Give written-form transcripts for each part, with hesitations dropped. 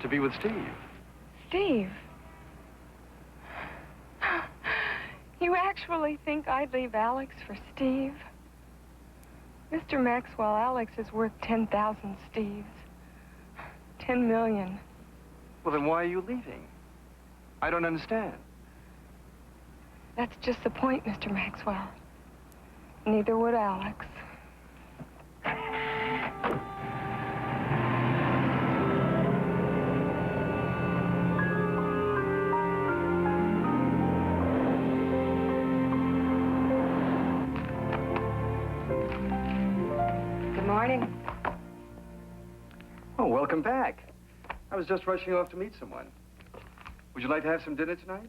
to be with Steve. Steve? You actually think I'd leave Alex for Steve? Mr. Maxwell, Alex is worth 10,000 Steves. 10 million. Well, then why are you leaving? I don't understand. That's just the point, Mr. Maxwell. Neither would Alex. Good morning. Oh, welcome back. I was just rushing off to meet someone. Would you like to have some dinner tonight?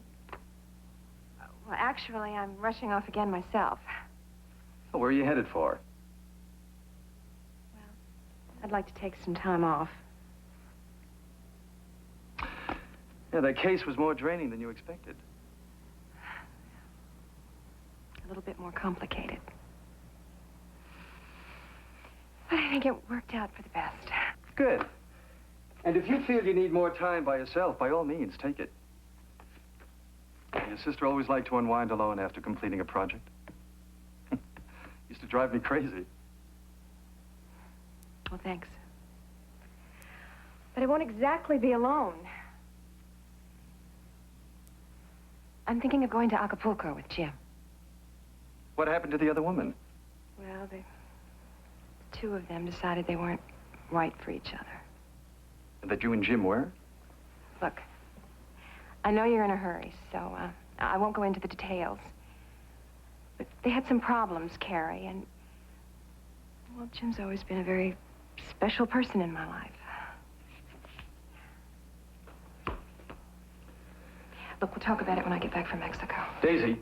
Well, actually, I'm rushing off again myself. Oh, where are you headed for? Well, I'd like to take some time off. Yeah, that case was more draining than you expected. A little bit more complicated. But I think it worked out for the best. Good. And if you feel you need more time by yourself, by all means, take it. Your sister always liked to unwind alone after completing a project. Used to drive me crazy. Well, thanks. But I won't exactly be alone. I'm thinking of going to Acapulco with Jim. What happened to the other woman? Well, the two of them decided they weren't right for each other. And that you and Jim were? Look, I know you're in a hurry, so I won't go into the details. But they had some problems, Carrie, and... well, Jim's always been a very special person in my life. Look, we'll talk about it when I get back from Mexico. Daisy,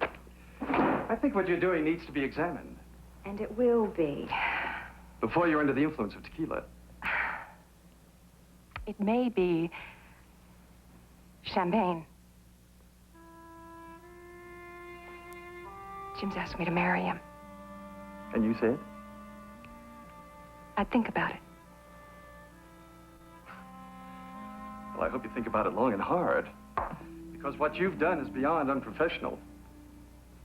I think what you're doing needs to be examined. And it will be. Before you're under the influence of tequila. It may be champagne. Jim's asked me to marry him. And you said? I'd think about it. Well, I hope you think about it long and hard. Because what you've done is beyond unprofessional.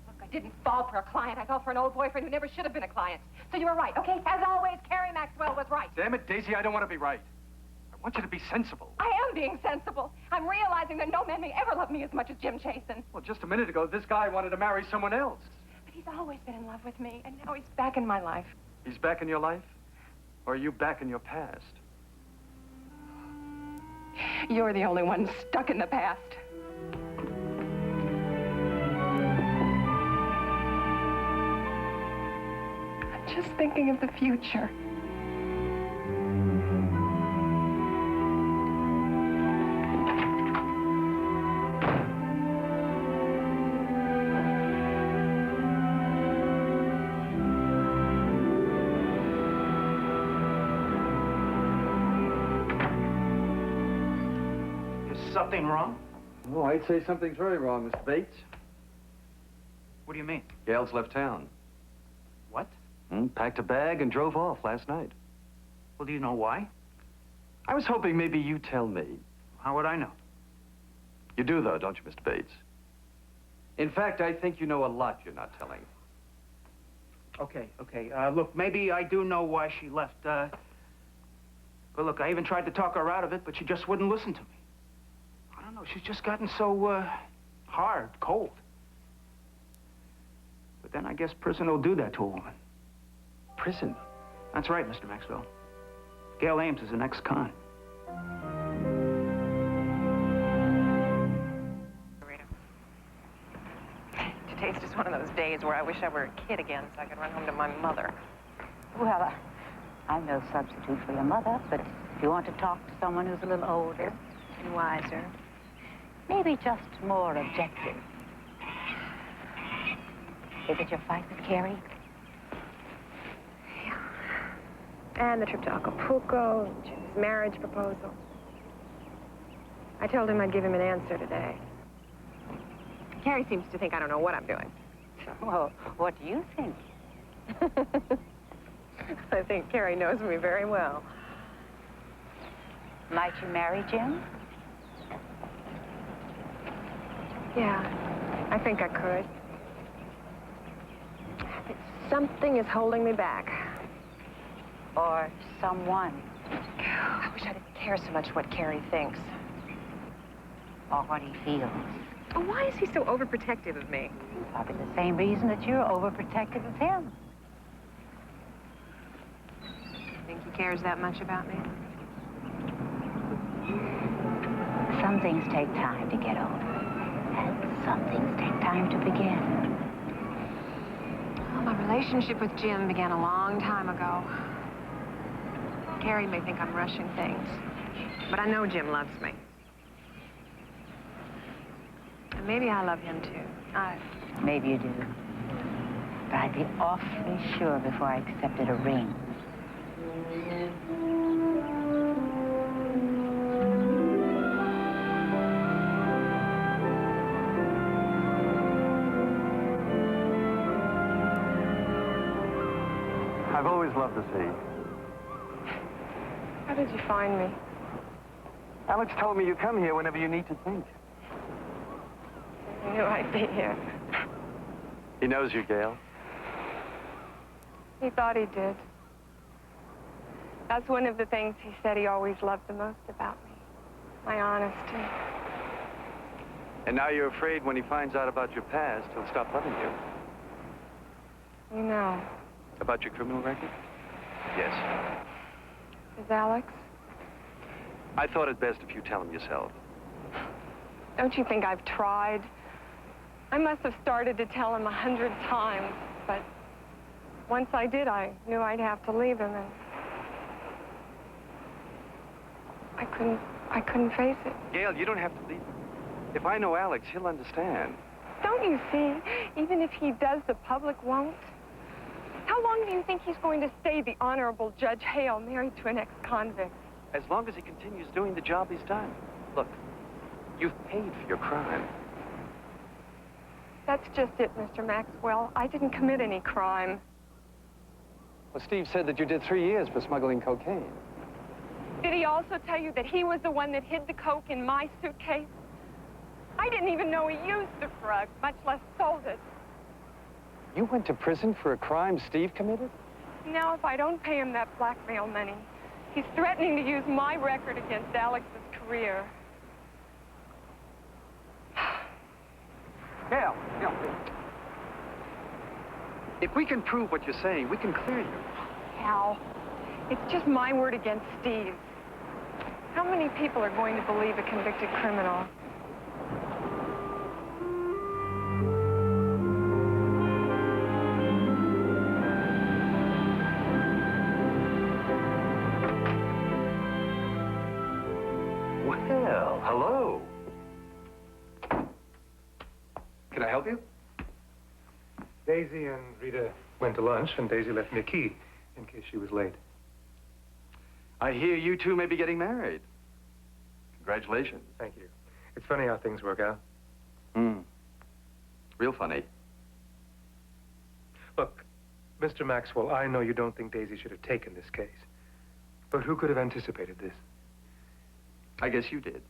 Look, I didn't fall for a client. I fell for an old boyfriend who never should have been a client. So you were right, okay? As always, Carrie Maxwell was right. Damn it, Daisy, I don't want to be right. I want you to be sensible. I am being sensible. I'm realizing that no man may ever love me as much as Jim Chasen. Well, just a minute ago, this guy wanted to marry someone else. But he's always been in love with me, and now he's back in my life. He's back in your life? Or are you back in your past? You're the only one stuck in the past. I'm just thinking of the future. Something wrong? Oh, I'd say something's very wrong, Mr. Bates. What do you mean? Gail's left town. What? Packed a bag and drove off last night. Well, do you know why? I was hoping maybe you'd tell me. How would I know? You do, though, don't you, Mr. Bates? In fact, I think you know a lot you're not telling. Okay. Look, maybe I do know why she left. But look, I even tried to talk her out of it, but she just wouldn't listen to me. I don't know, she's just gotten so, hard, cold. But then I guess prison will do that to a woman. Prison? That's right, Mr. Maxwell. Gail Ames is an ex-con. Today's just one of those days where I wish I were a kid again so I could run home to my mother. Well, I'm no substitute for your mother, but if you want to talk to someone who's a little older And wiser. maybe just more objective. Is it your fight with Carrie? Yeah. And the trip to Acapulco, Jim's marriage proposal. I told him I'd give him an answer today. Carrie seems to think I don't know what I'm doing. So. Well, what do you think? I think Carrie knows me very well. Might you marry Jim? Yeah, I think I could. But something is holding me back. Or someone. I wish I didn't care so much what Carrie thinks. Or what he feels. Oh, why is he so overprotective of me? Probably the same reason that you're overprotective of him. Think he cares that much about me? Some things take time to get over. And some things take time to begin. Well, my relationship with Jim began a long time ago. Carrie may think I'm rushing things, but I know Jim loves me. And maybe I love him, too. Maybe you do. But I'd be awfully sure before I accepted a ring. I've always loved the sea. How did you find me? Alex told me you come here whenever you need to think. I knew I'd be here. He knows you, Gail. He thought he did. That's one of the things he said he always loved the most about me. My honesty. And now you're afraid when he finds out about your past, he'll stop loving you. You know. About your criminal record? Yes. Is Alex? I thought it best if you tell him yourself. Don't you think I've tried? I must have started to tell him 100 times, but once I did, I knew I'd have to leave him, and I couldn't face it. Gail, you don't have to leave him. If I know Alex, he'll understand. Don't you see? Even if he does, the public won't. How long do you think he's going to stay the Honorable Judge Hale, married to an ex-convict? As long as he continues doing the job he's done. Look, you've paid for your crime. That's just it, Mr. Maxwell. I didn't commit any crime. Well, Steve said that you did 3 years for smuggling cocaine. Did he also tell you that he was the one that hid the coke in my suitcase? I didn't even know he used the drug, much less sold it. You went to prison for a crime Steve committed? Now, if I don't pay him that blackmail money, he's threatening to use my record against Alex's career. Gail, if we can prove what you're saying, we can clear you. Hal, it's just my word against Steve's. How many people are going to believe a convicted criminal? Well, hello. Can I help you? Daisy and Rita went to lunch, and Daisy left me a key in case she was late. I hear you two may be getting married. Congratulations. Thank you. It's funny how things work out. Real funny. Look, Mr. Maxwell, I know you don't think Daisy should have taken this case. But who could have anticipated this? I guess you did.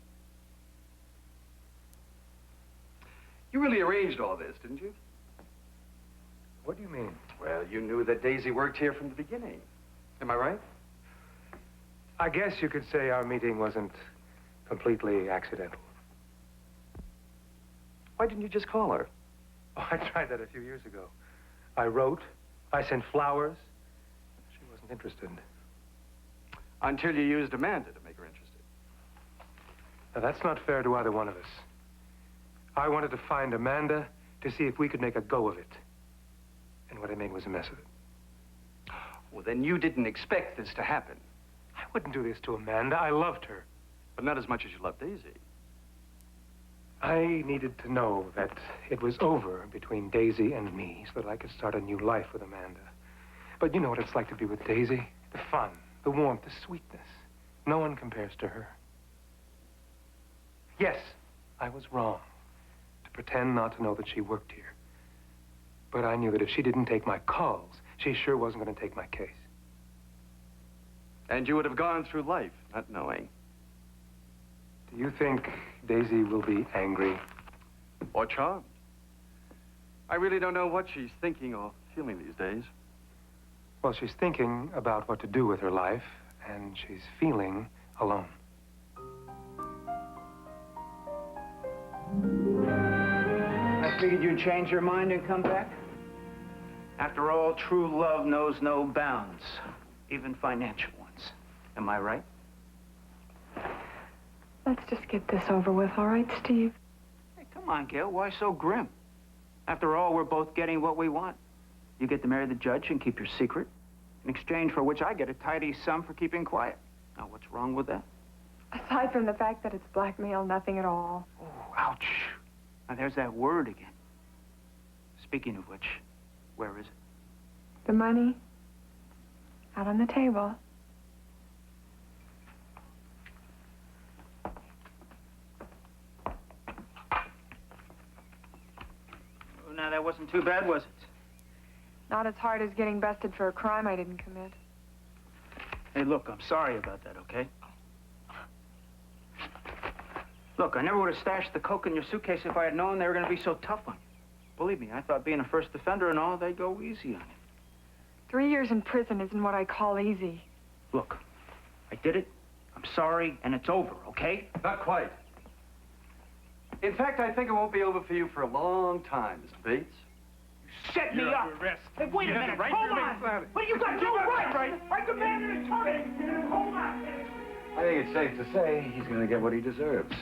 You really arranged all this, didn't you? What do you mean? Well, you knew that Daisy worked here from the beginning. Am I right? I guess you could say our meeting wasn't completely accidental. Why didn't you just call her? Oh, I tried that a few years ago. I wrote, I sent flowers. She wasn't interested. Until you used Amanda to make her interested. Now, that's not fair to either one of us. I wanted to find Amanda to see if we could make a go of it. And what I made was a mess of it. Well, then you didn't expect this to happen. I wouldn't do this to Amanda. I loved her. But not as much as you love Daisy. I needed to know that it was over between Daisy and me so that I could start a new life with Amanda. But you know what it's like to be with Daisy? The fun, the warmth, the sweetness. No one compares to her. Yes, I was wrong to pretend not to know that she worked here. But I knew that if she didn't take my calls, she sure wasn't going to take my case. And you would have gone through life not knowing. Do you think Daisy will be angry? Or charmed. I really don't know what she's thinking or feeling these days. Well, she's thinking about what to do with her life, and she's feeling alone. I figured you'd change your mind and come back. After all, true love knows no bounds, even financial ones. Am I right? Let's just get this over with, all right, Steve? Hey, come on, Gail. Why so grim? After all, we're both getting what we want. You get to marry the judge and keep your secret, in exchange for which I get a tidy sum for keeping quiet. Now, what's wrong with that? Aside from the fact that it's blackmail, nothing at all. Oh, ouch. Now, there's that word again. Speaking of which, where is it? The money? Out on the table. Oh, now, that wasn't too bad, was it? Not as hard as getting busted for a crime I didn't commit. Hey, look, I'm sorry about that, okay? Look, I never would have stashed the coke in your suitcase if I had known they were going to be so tough on you. Believe me, I thought being a first offender and all, they'd go easy on you. 3 years in prison isn't what I call easy. Look, I did it, I'm sorry, and it's over, okay? Not quite. In fact, I think it won't be over for you for a long time, Mr. Bates. Set me up! Hey, wait a minute, hold on! What you got? No right! I commanded an attorney! Hold on! I think it's safe to say he's going to get what he deserves.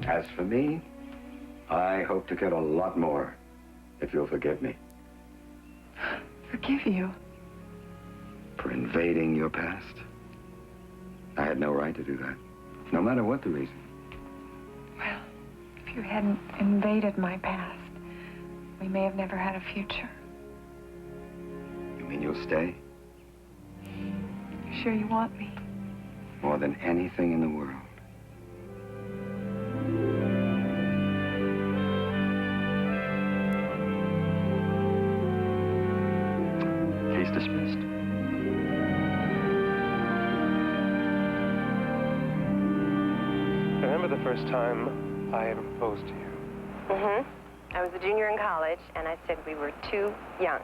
As for me, I hope to get a lot more, if you'll forgive me. Forgive you? For invading your past. I had no right to do that, no matter what the reason. Well, if you hadn't invaded my past, we may have never had a future. You mean you'll stay? You sure you want me? More than anything in the world. Case dismissed. Remember the first time I ever proposed to you? Mm-hmm. I was a junior in college, and I said we were too young.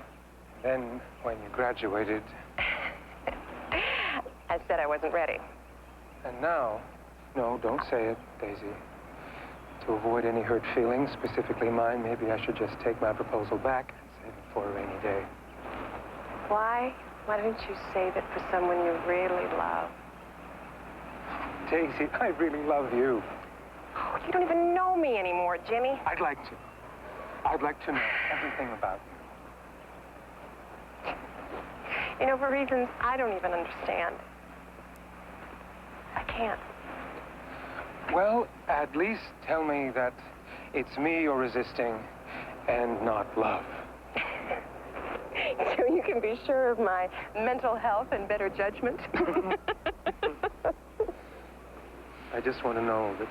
Then, when you graduated, I said I wasn't ready. and now, no, don't say it, Daisy. To avoid any hurt feelings, specifically mine, maybe I should just take my proposal back and save it for a rainy day. Why? Why don't you save it for someone you really love? Daisy, I really love you. Oh, you don't even know me anymore, Jimmy. I'd like to. I'd like to know everything about you. You know, for reasons I don't even understand. I can't. Well, at least tell me that it's me you're resisting and not love. So you can be sure of my mental health and better judgment. I just want to know that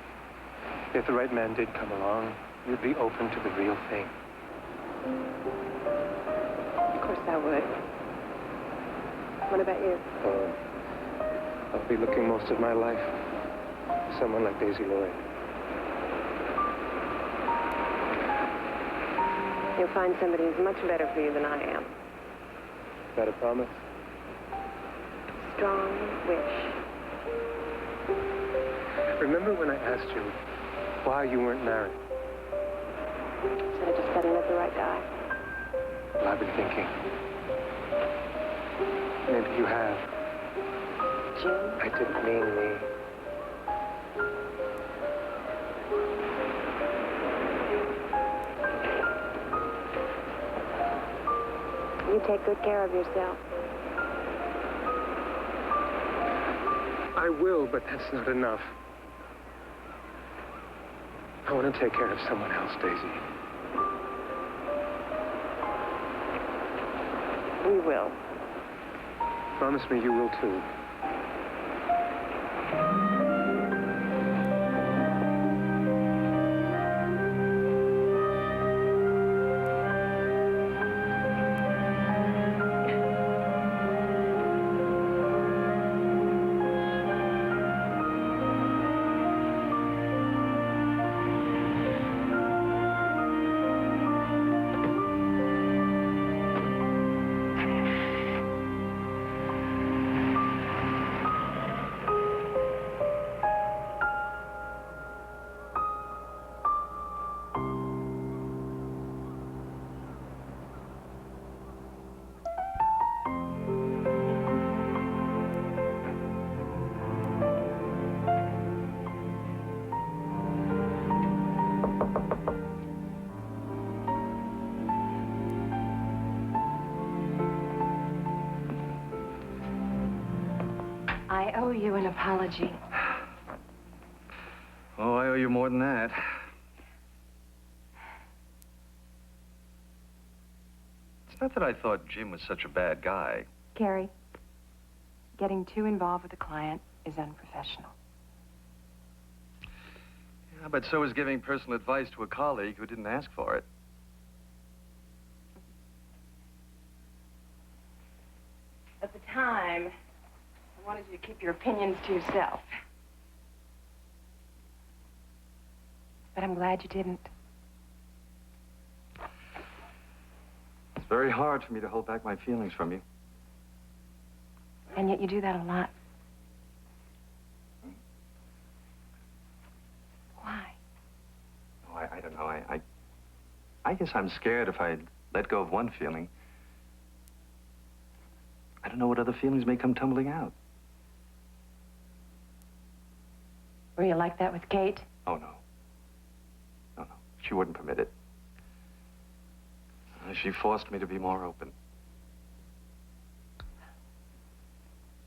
if the right man did come along, you'd be open to the real thing. Of course I would. What about you? I'll be looking most of my life for someone like Daisy Lloyd. You'll find somebody who's much better for you than I am. Is that a promise? Strong wish. Remember when I asked you why you weren't married? Said I just hadn't met the right guy. Well, I've been thinking. Maybe you have. Jim? I didn't mean me. You take good care of yourself. I will, but that's not enough. I want to take care of someone else, Daisy. We will. Promise me you will, too. I owe you an apology. Oh, I owe you more than that. It's not that I thought Jim was such a bad guy. Carrie, getting too involved with a client is unprofessional. Yeah, but so is giving personal advice to a colleague who didn't ask for it. At the time, I wanted you to keep your opinions to yourself. But I'm glad you didn't. It's very hard for me to hold back my feelings from you. And yet you do that a lot. Why? Oh, I don't know. I guess I'm scared if I let go of one feeling, I don't know what other feelings may come tumbling out. Were you like that with Kate? Oh, no. No. She wouldn't permit it. She forced me to be more open.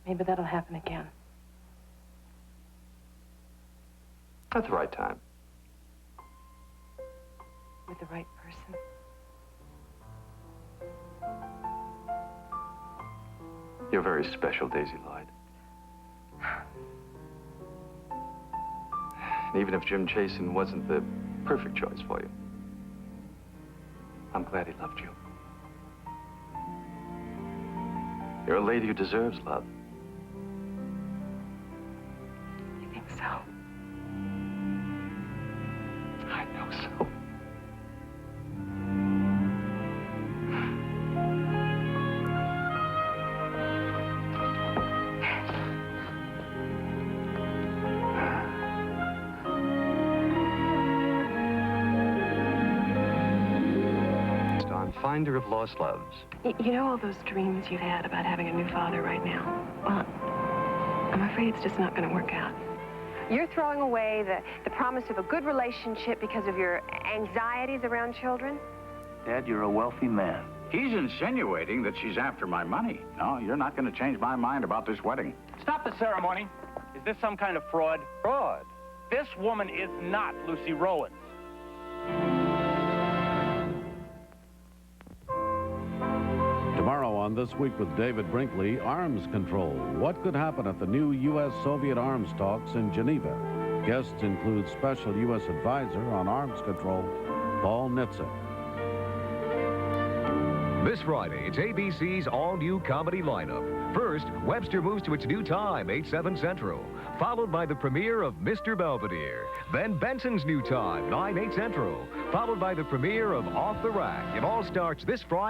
Maybe that'll happen again. At the right time. With the right person. You're very special, Daisy Lloyd. And even if Jim Chasen wasn't the perfect choice for you, I'm glad he loved you. You're a lady who deserves love. You think so? I know so. Finder of lost loves. You know all those dreams you've had about having a new father right now? Well, I'm afraid it's just not going to work out. You're throwing away the promise of a good relationship because of your anxieties around children? Dad, you're a wealthy man. He's insinuating that she's after my money. No, you're not going to change my mind about this wedding. Stop the ceremony. Is this some kind of fraud? Fraud? This woman is not Lucy Rowans. Tomorrow on This Week with David Brinkley, arms control. What could happen at the new U.S.-Soviet arms talks in Geneva? Guests include Special U.S. Advisor on Arms Control, Paul Nitze. This Friday, it's ABC's all-new comedy lineup. First, Webster moves to its new time, 8/7 Central, followed by the premiere of Mr. Belvedere. Then Benson's new time, 9/8 Central, followed by the premiere of Off the Rack. It all starts this Friday.